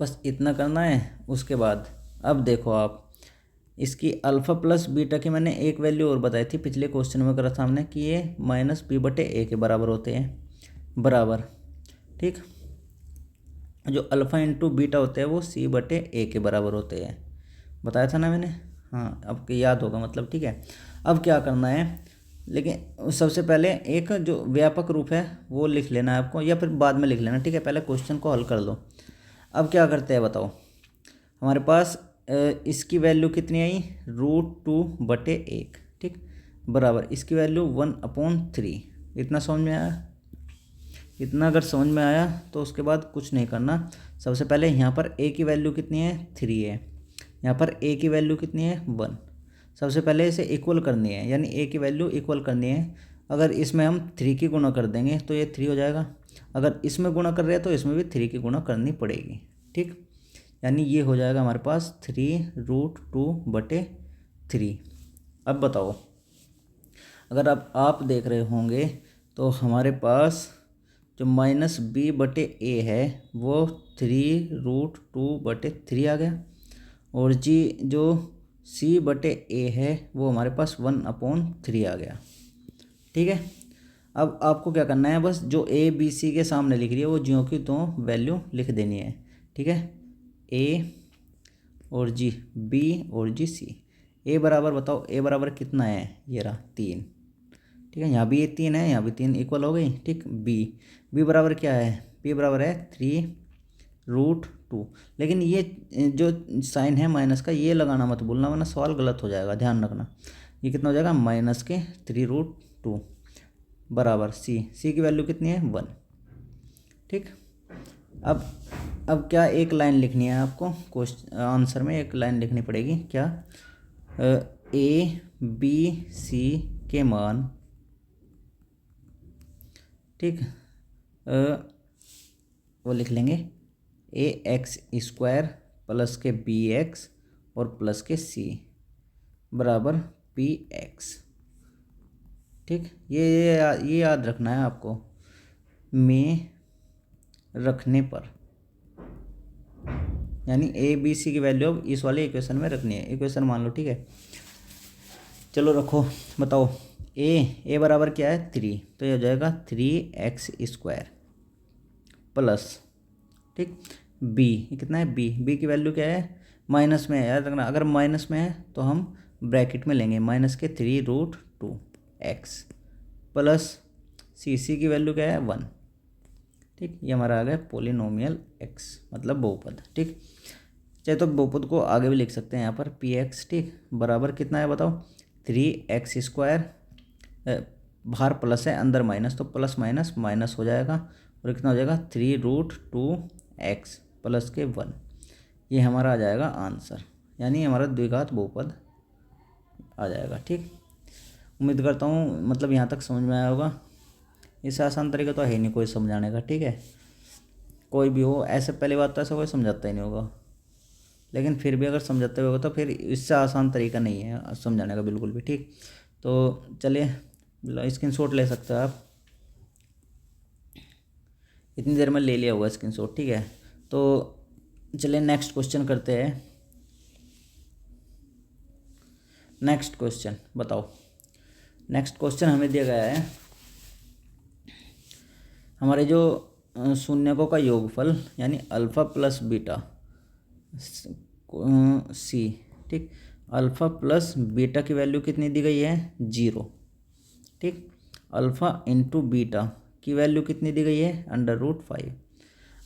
बस इतना करना है। उसके बाद अब देखो आप, इसकी अल्फ़ा प्लस बीटा की मैंने एक वैल्यू और बताई थी, पिछले क्वेश्चन में करा था हमने, कि ये -b/a के बराबर होते हैं, बराबर। ठीक, जो अल्फ़ा इंटू बीटा होते हैं वो c/a के बराबर होते हैं, बताया था ना मैंने। हाँ, अब याद होगा मतलब। ठीक है, अब क्या करना है, लेकिन सबसे पहले एक जो व्यापक रूप है वो लिख लेना है आपको, या फिर बाद में लिख लेना। ठीक है, पहले क्वेश्चन को हल कर लो। अब क्या करते हैं बताओ, हमारे पास इसकी वैल्यू कितनी आई √2/1। ठीक, बराबर इसकी वैल्यू 1/3। इतना समझ में आया, इतना अगर समझ में आया तो उसके बाद कुछ नहीं करना। सबसे पहले यहाँ पर a की वैल्यू कितनी है 3 है, यहाँ पर a की वैल्यू कितनी है 1। सबसे पहले इसे इक्वल करनी है, यानी a की वैल्यू इक्वल करनी है। अगर इसमें हम 3 की गुणा कर देंगे तो ये 3 हो जाएगा, अगर इसमें गुणा कर रहे हैं तो इसमें भी 3 की गुणा करनी पड़ेगी। ठीक, यानी ये हो जाएगा हमारे पास 3√2/3। अब बताओ, अगर आप देख रहे होंगे तो हमारे पास जो -b/a है वो 3√2/3 आ गया, और जी जो c/a है वो हमारे पास 1/3 आ गया। ठीक है, अब आपको क्या करना है, बस जो a b c के सामने लिख रही है वो ज्यों की त्यों वैल्यू लिख देनी है। ठीक है, a और जी b और जी c। a बराबर बताओ, a बराबर कितना है, ये रहा 3। ठीक है, यहाँ भी ये 3 है, यहाँ भी 3, इक्वल हो गई। ठीक, b बराबर क्या है, b बराबर है 3√2। लेकिन ये जो साइन है माइनस का ये लगाना मत भूलना, वरना सवाल गलत हो जाएगा, ध्यान रखना। ये कितना हो जाएगा -3√2 बराबर c की वैल्यू कितनी है 1। ठीक, अब क्या एक लाइन लिखनी है आपको, क्वेश्चन आंसर में एक लाइन लिखनी पड़ेगी। क्या, a b c के मान, ठीक, वो लिख लेंगे ax² प्लस के bx और प्लस के c बराबर px। ठीक, ये याद रखना है आपको, में रखने पर, यानी ए बी सी की वैल्यू अब इस वाले इक्वेशन में रखनी है। इक्वेशन मान लो, ठीक है। चलो रखो, बताओ ए बराबर क्या है 3, तो ये हो जाएगा 3x² प्लस, ठीक, बी कितना है, बी की वैल्यू क्या है, माइनस में है, याद रखना। अगर माइनस में है तो हम ब्रैकेट में लेंगे, -3√2x प्लस सी की वैल्यू क्या है 1, ठीक। ये हमारा आ गया पोलिनोमियल x, मतलब बहुपद, ठीक। चाहे तो बहुपद को आगे भी लिख सकते हैं यहाँ पर px, ठीक, बराबर कितना है बताओ 3x², बाहर प्लस है अंदर माइनस, तो प्लस माइनस माइनस हो जाएगा और कितना हो जाएगा 3√2x प्लस के 1। ये हमारा आ जाएगा आंसर, यानी हमारा द्विघात बहुपद आ जाएगा, ठीक। उम्मीद करता हूँ मतलब यहाँ तक समझ में आया होगा। इससे आसान तरीका तो है नहीं कोई समझाने का, ठीक है। कोई भी हो, ऐसे पहली बात तो ऐसा कोई समझाता ही नहीं होगा, लेकिन फिर भी अगर समझाते होगा तो फिर इससे आसान तरीका नहीं है समझाने का बिल्कुल भी, ठीक। तो चलिए स्क्रीनशॉट ले सकते हो आप, इतनी देर में ले लिया होगा स्क्रीनशॉट, ठीक है। तो चलिए नेक्स्ट क्वेश्चन करते हैं। नेक्स्ट क्वेश्चन बताओ, नेक्स्ट क्वेश्चन हमें दिया गया है हमारे जो शून्यकों का योगफल यानी अल्फ़ा प्लस बीटा सी, ठीक। अल्फ़ा प्लस बीटा की वैल्यू कितनी दी गई है 0, ठीक। अल्फ़ा इंटू बीटा की वैल्यू कितनी दी गई है √5।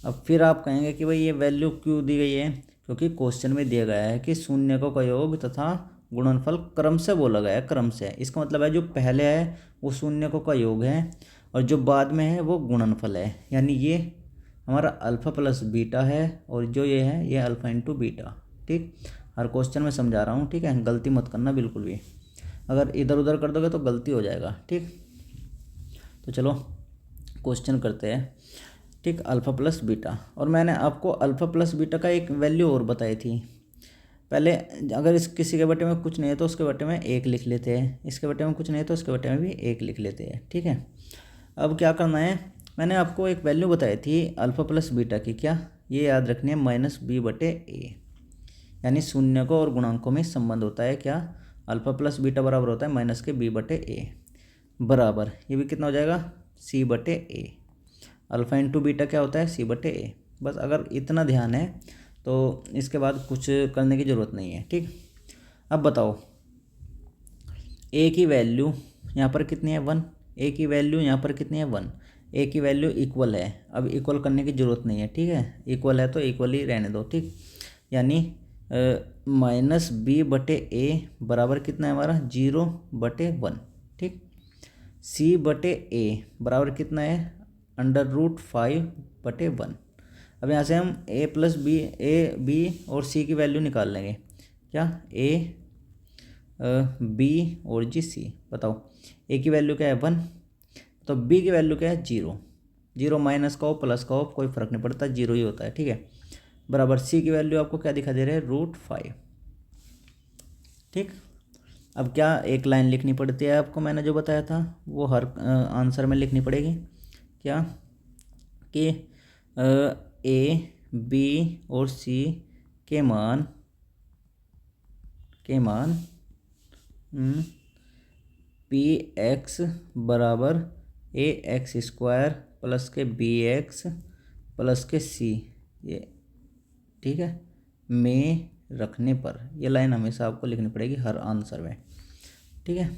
अब फिर आप कहेंगे कि भाई ये वैल्यू क्यों दी गई है, क्योंकि क्वेश्चन में दिया गया है कि शून्यकों का योग तथा गुणनफल क्रम से बोला गया है, क्रम से। इसका मतलब है जो पहले है वो शून्यकों का योग है और जो बाद में है वो गुणनफल है, यानी ये हमारा अल्फ़ा प्लस बीटा है और जो ये है ये अल्फ़ा इंटू बीटा, ठीक। हर क्वेश्चन में समझा रहा हूँ, ठीक है, गलती मत करना बिल्कुल भी, अगर इधर उधर कर दोगे तो गलती हो जाएगा, ठीक। तो चलो क्वेश्चन करते हैं, ठीक। अल्फ़ा प्लस बीटा, और मैंने आपको अल्फ़ा प्लस बीटा का एक वैल्यू और बताई थी पहले। अगर इस किसी के बटे में कुछ नहीं है तो उसके बटे में 1 लिख लेते हैं, इसके बटे में कुछ नहीं है तो उसके बटे में भी 1 लिख लेते हैं, ठीक है। अब क्या करना है, मैंने आपको एक वैल्यू बताई थी अल्फ़ा प्लस बीटा की, क्या ये याद रखनी है -b/a, यानी शून्यकों और गुणांकों में संबंध होता है क्या, अल्फ़ा प्लस बीटा बराबर होता है -b/a बराबर, ये भी कितना हो जाएगा c/a। अल्फ़ा इंटू बीटा क्या होता है c/a। बस अगर इतना ध्यान है तो इसके बाद कुछ करने की ज़रूरत नहीं है, ठीक। अब बताओ a की वैल्यू यहाँ पर कितनी है 1, a की वैल्यू यहाँ पर कितनी है 1, a की वैल्यू इक्वल है। अब इक्वल करने की ज़रूरत नहीं है, ठीक है, इक्वल है तो इक्वल ही रहने दो, ठीक। यानी -b/a बराबर कितना है हमारा 0/1, ठीक। c/a बराबर कितना है √5/1। अब यहाँ से हम a b और c की वैल्यू निकाल लेंगे, क्या a b और c। बताओ a की वैल्यू क्या है 1, तो b की वैल्यू क्या है 0, 0 माइनस का हो प्लस का हो कोई फ़र्क नहीं पड़ता, 0 ही होता है, ठीक है। बराबर c की वैल्यू आपको क्या दिखा दे रहे हैं √5, ठीक। अब क्या एक लाइन लिखनी पड़ती है आपको, मैंने जो बताया था वो हर आंसर में लिखनी पड़ेगी, क्या कि a b और c के मान px बराबर ax² प्लस के bx प्लस के c, ये ठीक है, में रखने पर। ये लाइन हमेशा आपको लिखनी पड़ेगी हर आंसर में, ठीक है।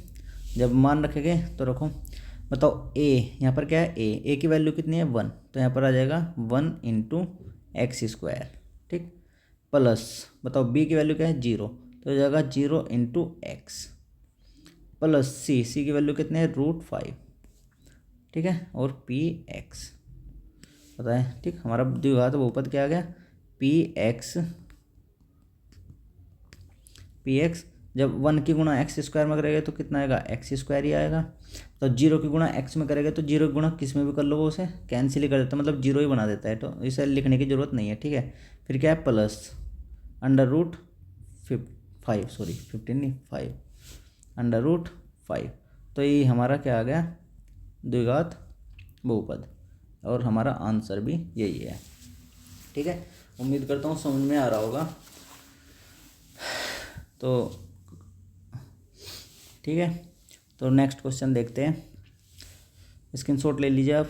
जब मान रखेंगे तो रखो, बताओ a यहाँ पर क्या है, a की वैल्यू कितनी है 1, तो यहाँ पर आ जाएगा 1 × x², ठीक। प्लस बताओ b की वैल्यू क्या है 0, तो हो जाएगा 0 × x प्लस c की वैल्यू कितनी है √5, ठीक है, और px पता है, ठीक। हमारा द्विघात बहुपद क्या आ गया px जब 1 की गुणा x² में करेंगे तो कितना आएगा x² ही आएगा। तो 0 की गुणा x में करेंगे तो 0 की गुणा किस में भी कर लो वो उसे कैंसिल ही कर देता है, मतलब 0 ही बना देता है, तो इसे लिखने की ज़रूरत नहीं है, ठीक है। फिर क्या है प्लस √5 सॉरी 15 नहीं 5 √5, तो ये हमारा क्या आ गया द्विघात बहुपद। और हमारा आंसर भी यही है। ठीक है, उम्मीद करता हूँ समझ में आ रहा होगा। तो ठीक है, तो नेक्स्ट क्वेश्चन देखते हैं, स्क्रीनशॉट ले लीजिए आप।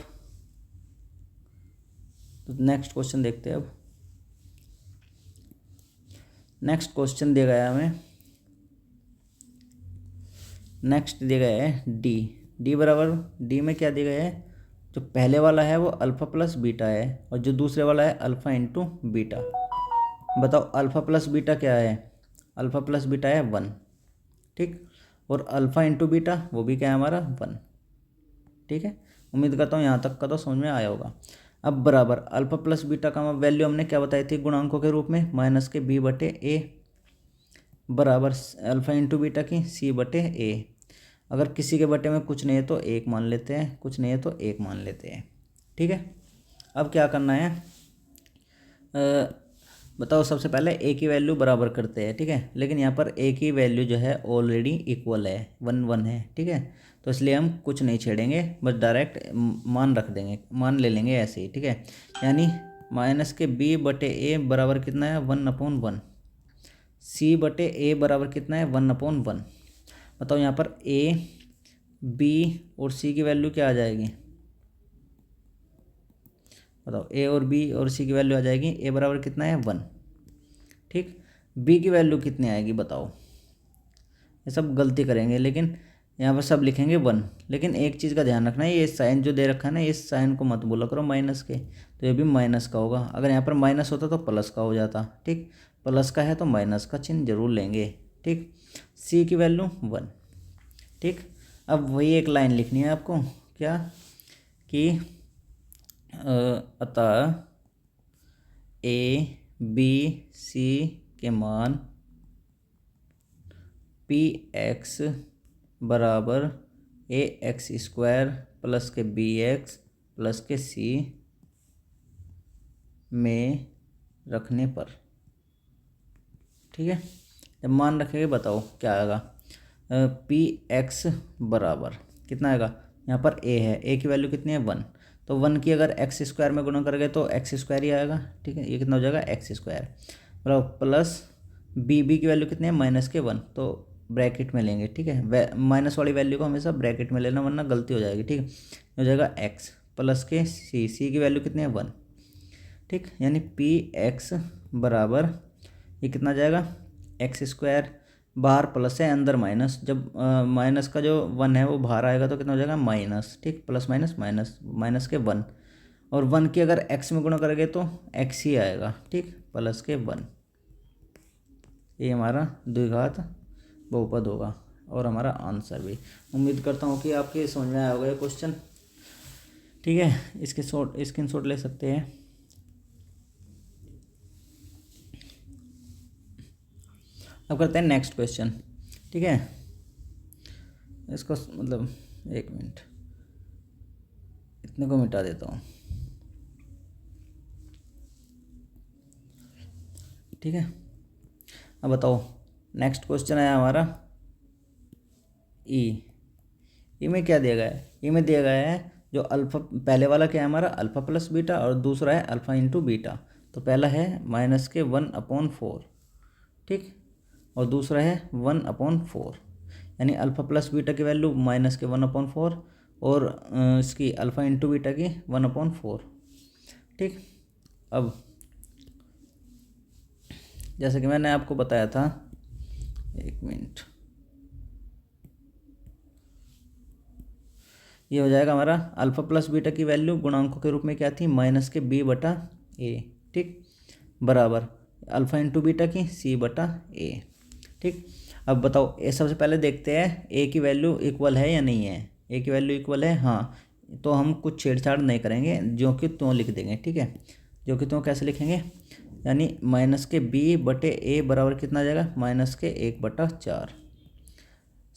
तो नेक्स्ट क्वेश्चन देखते हैं अब। नेक्स्ट क्वेश्चन दिया गया है हमें, नेक्स्ट दिया गया है डी बराबर, डी में क्या दिया गया है, जो पहले वाला है वो अल्फ़ा प्लस बीटा है और जो दूसरे वाला है अल्फ़ा इंटू बीटा। बताओ अल्फ़ा प्लस बीटा क्या है, अल्फ़ा प्लस बीटा है 1। ठीक, और अल्फ़ा इंटू बीटा वो भी क्या है हमारा 1। ठीक है, उम्मीद करता हूँ यहाँ तक का तो समझ में आया होगा। अब बराबर अल्फ़ा प्लस बीटा का वैल्यू हमने क्या बताई थी गुणांकों के रूप में, माइनस के बी बटे ए बराबर अल्फ़ा इंटू बीटा की सी बटे ए। अगर किसी के बटे में कुछ नहीं है तो एक मान लेते हैं, कुछ नहीं है तो एक मान लेते हैं। ठीक है, अब क्या करना है, बताओ सबसे पहले ए की वैल्यू बराबर करते हैं। ठीक है, लेकिन यहाँ पर ए की वैल्यू जो है ऑलरेडी इक्वल है, 1 1 है। ठीक है, तो इसलिए हम कुछ नहीं छेड़ेंगे, बस डायरेक्ट मान रख देंगे, मान ले लेंगे ऐसे ही। ठीक है, यानी माइनस के बी बटे ए बराबर कितना है 1/1, सी बटे ए बराबर कितना है 1/1। बताओ यहाँ पर ए बी और सी की वैल्यू क्या आ जाएगी, बताओ ए और बी और सी की वैल्यू आ जाएगी, ए बराबर कितना है 1। ठीक, बी की वैल्यू कितनी आएगी बताओ, ये सब गलती करेंगे लेकिन यहाँ पर सब लिखेंगे 1। लेकिन एक चीज़ का ध्यान रखना है, ये साइन जो दे रखा है ना, इस साइन को मत बोला करो माइनस के, तो ये भी माइनस का होगा। अगर यहाँ पर माइनस होता तो प्लस का हो जाता। ठीक, प्लस का है तो माइनस का चिन्ह जरूर लेंगे। ठीक, सी की वैल्यू 1। ठीक, अब वही एक लाइन लिखनी है आपको, क्या कि अतः ए बी सी के मान पी एक्स बराबर ए एक्स स्क्वायर प्लस के बी एक्स प्लस के सी में रखने पर। ठीक है, जब मान रखेंगे बताओ क्या आएगा, पी एक्स बराबर कितना आएगा, यहाँ पर ए है, ए की वैल्यू कितनी है 1, तो 1 की अगर एक्स स्क्वायर में गुणा करोगे तो एक्स स्क्वायर ही आएगा। ठीक है, ये कितना हो जाएगा एक्स स्क्वायर बराबर प्लस बी की वैल्यू कितनी है माइनस के 1, तो ब्रैकेट में लेंगे। ठीक है, माइनस वाली वैल्यू को हमेशा ब्रैकेट में लेना वरना गलती हो जाएगी। ठीक है, हो जाएगा एक्स प्लस के सी की वैल्यू कितनी है 1। ठीक, यानी पी एक्स बराबर ये कितना जाएगा एक्स स्क्वायर, बाहर प्लस है अंदर माइनस, जब माइनस का जो 1 है वो बाहर आएगा तो कितना हो जाएगा माइनस। ठीक, प्लस माइनस माइनस, माइनस के 1 और 1 की अगर एक्स में गुणा करोगे तो एक्स ही आएगा। ठीक, प्लस के 1, ये हमारा द्विघात बहुपद होगा और हमारा आंसर भी। उम्मीद करता हूँ कि आपके समझ में आया होगा ये क्वेश्चन। ठीक है, इसके स्क्रीनशॉट ले सकते हैं। अब करते हैं नेक्स्ट क्वेश्चन। ठीक है, इसको मतलब एक मिनट इतने को मिटा देता हूँ। ठीक है, अब बताओ नेक्स्ट क्वेश्चन है हमारा ई में क्या दिया गया है, ई में दिया गया है जो अल्फ़ा, पहले वाला क्या है हमारा अल्फ़ा प्लस बीटा और दूसरा है अल्फ़ा इंटू बीटा। तो पहला है माइनस के 1/4। ठीक, और दूसरा है 1/4, यानी अल्फ़ा प्लस बीटा की वैल्यू माइनस के 1/4 और इसकी अल्फ़ा इंटू बीटा की 1/4। ठीक, अब जैसे कि मैंने आपको बताया था, एक मिनट, ये हो जाएगा हमारा अल्फ़ा प्लस बीटा की वैल्यू गुणांकों के रूप में क्या थी माइनस के बी बटा ए। ठीक, बराबर अल्फ़ा इंटू बीटा की सी बटा ए। ठीक, अब बताओ ए सबसे पहले देखते हैं ए की वैल्यू इक्वल है या नहीं है। ए की वैल्यू इक्वल है, हाँ, तो हम कुछ छेड़छाड़ नहीं करेंगे, जो कि त्यों लिख देंगे। ठीक है, जो कि त्यों कैसे लिखेंगे, यानी माइनस के बी बटे ए बराबर कितना आ जाएगा माइनस के 1/4।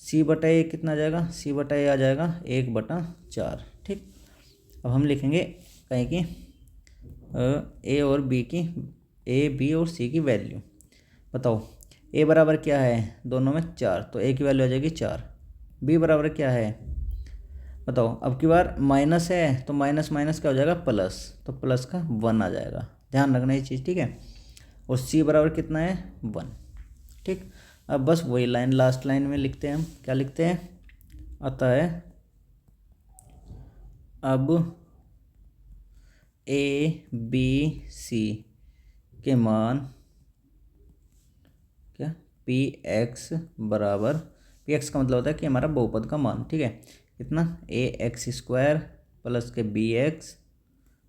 सी बटा ए कितना आ जाएगा, सी बटा ए आ जाएगा 1/4। ठीक, अब हम लिखेंगे कहीं की ए और बी की, ए बी और सी की वैल्यू। बताओ ए बराबर क्या है दोनों में 4, तो ए की वैल्यू आ जाएगी 4। बी बराबर क्या है बताओ अब की बार माइनस है तो माइनस माइनस क्या हो जाएगा प्लस, तो प्लस का 1 आ जाएगा, ध्यान रखना ये चीज़, ठीक है। और सी बराबर कितना है 1, ठीक। अब बस वही लाइन लास्ट लाइन में लिखते हैं, हम क्या लिखते हैं, अतः अब ए बी सी के मान क्या पी एक्स बराबर, पी एक्स का मतलब होता है कि हमारा बहुपद का मान, ठीक है, कितना ए एक्स स्क्वायर प्लस के बी एक्स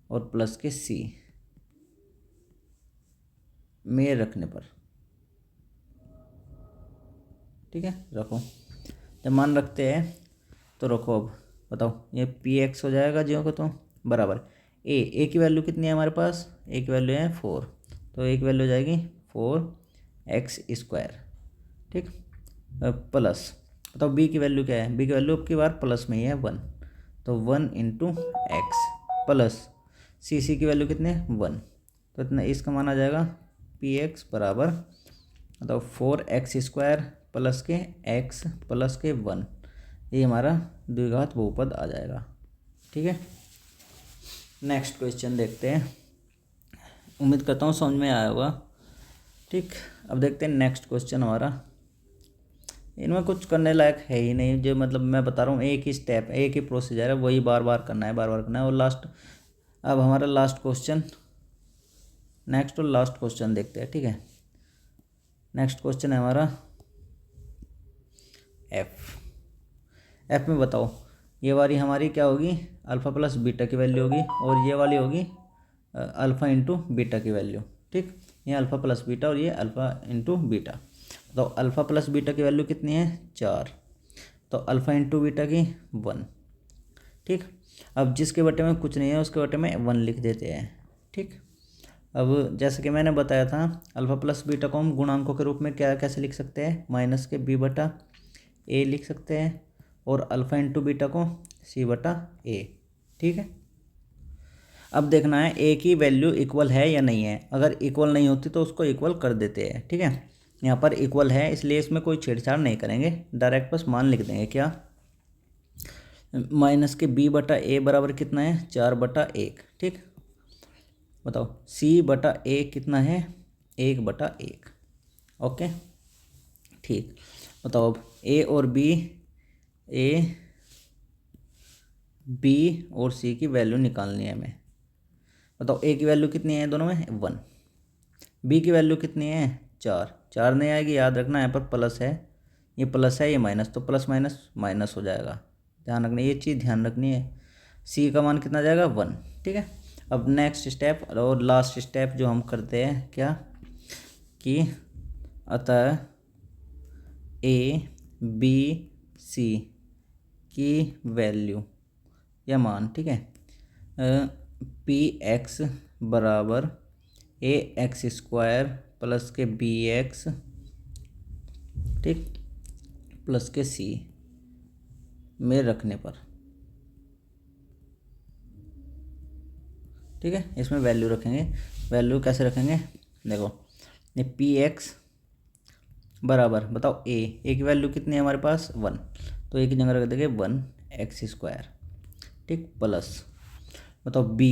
और प्लस के सी में रखने पर, ठीक है। रखो, जब मान रखते हैं तो रखो, अब बताओ ये पी एक्स हो जाएगा जो को, तो बराबर ए की वैल्यू कितनी है हमारे पास, ए की वैल्यू है 4, तो ए की वैल्यू हो जाएगी 4x स्क्वायर, ठीक। प्लस बताओ बी की वैल्यू क्या है, बी की वैल्यू अब की बार प्लस में ही है 1, तो 1 इंटू एक्स प्लस सी की वैल्यू कितनी है 1, तो इतना इसका मान आ जाएगा पी एक्स बराबर बताओ 4x स्क्वायर प्लस के x प्लस के 1, ये हमारा द्विघात बहुपद आ जाएगा, ठीक है। नेक्स्ट क्वेश्चन देखते हैं, उम्मीद करता हूँ समझ में आया होगा, ठीक। अब देखते हैं नेक्स्ट क्वेश्चन हमारा, इनमें कुछ करने लायक है ही नहीं, जो मतलब मैं बता रहा हूँ एक ही स्टेप एक ही प्रोसीजर है, वही बार बार करना है, बार बार करना है। और लास्ट, अब हमारा लास्ट क्वेश्चन, नेक्स्ट और लास्ट क्वेश्चन देखते हैं, ठीक है। नेक्स्ट क्वेश्चन है हमारा एफ में बताओ ये वाली हमारी क्या होगी, अल्फ़ा प्लस बीटा की वैल्यू होगी, और ये वाली होगी अल्फ़ा इंटू बीटा की वैल्यू, ठीक। ये अल्फ़ा प्लस बीटा और ये अल्फ़ा इंटू बीटा, तो अल्फ़ा प्लस बीटा की वैल्यू कितनी है 4, तो अल्फ़ा इंटू बीटा की 1, ठीक। अब जिसके बटे में कुछ नहीं है उसके बटे में 1 लिख देते हैं, ठीक। अब जैसे कि मैंने बताया था अल्फ़ा प्लस बीटा को हम गुणांकों के रूप में क्या कैसे लिख सकते हैं, माइनस के बी बटा ए लिख सकते हैं, और अल्फ़ा इंटू बीटा को सी बटा ए, ठीक है। अब देखना है ए की वैल्यू इक्वल है या नहीं है, अगर इक्वल नहीं होती तो उसको इक्वल कर देते हैं, ठीक है। यहाँ पर इक्वल है इसलिए इसमें कोई छेड़छाड़ नहीं करेंगे, डायरेक्ट बस मान लिख देंगे, क्या माइनस के बी बटा ए बराबर कितना है 4 बटा 1, ठीक। बताओ सी बटा ए कितना है 1 बटा 1, ओके, ठीक। बताओ अब ए और बी, ए बी और सी की वैल्यू निकालनी है हमें। बताओ ए की वैल्यू कितनी है दोनों में 1, बी की वैल्यू कितनी है 4 नहीं आएगी, याद रखना यहाँ पर प्लस है, ये प्लस है ये माइनस, तो प्लस माइनस माइनस हो जाएगा, ध्यान रखना ये चीज़, ध्यान रखनी है। सी का मान कितना जाएगा 1, ठीक है। अब नेक्स्ट स्टेप और लास्ट स्टेप जो हम करते हैं क्या, कि अतः ए बी सी की वैल्यू या मान, ठीक है, पी एक्स बराबर ए एक्स स्क्वायर प्लस के बी एक्स, ठीक, प्लस के सी में रखने पर, ठीक है। इसमें वैल्यू रखेंगे, वैल्यू कैसे रखेंगे, देखो ये पी एक्स बराबर बताओ ए की वैल्यू कितनी है हमारे पास 1, तो ए की जगह रख देंगे 1 एक्स स्क्वायर, ठीक, प्लस बताओ बी,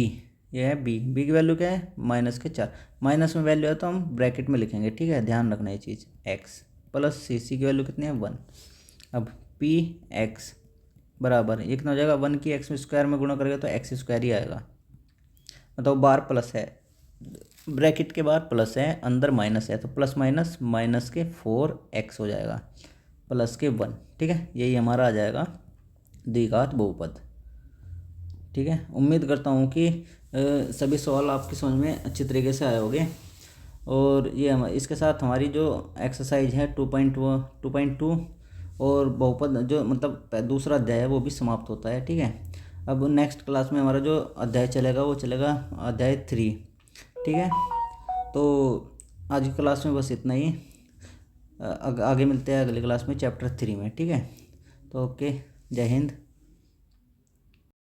ये है बी की वैल्यू क्या है माइनस के 4, माइनस में वैल्यू है तो हम ब्रैकेट में लिखेंगे, ठीक है, ध्यान रखना ये चीज़, एक्स प्लस सी की वैल्यू कितनी है 1। अब पी एक्स बराबर ये कितना हो जाएगा 1 की एक्स स्क्वायर में गुणा करेगा तो एक्स स्क्वायर ही आएगा, मतलब बार प्लस है, ब्रैकेट के बाहर प्लस है अंदर माइनस है, तो प्लस माइनस माइनस के 4x हो जाएगा प्लस के 1, ठीक है। यही हमारा आ जाएगा द्विघात बहुपद, ठीक है। उम्मीद करता हूँ कि सभी सवाल आपकी समझ में अच्छी तरीके से आए होंगे, और ये इसके साथ हमारी जो एक्सरसाइज है 2.2 और बहुपद जो मतलब दूसरा अध्याय है वो भी समाप्त होता है, ठीक है। अब नेक्स्ट क्लास में हमारा जो अध्याय चलेगा वो चलेगा अध्याय 3, ठीक है। तो आज की क्लास में बस इतना ही, आगे मिलते हैं अगली क्लास में चैप्टर 3 में, ठीक है। तो ओके, जय हिंद।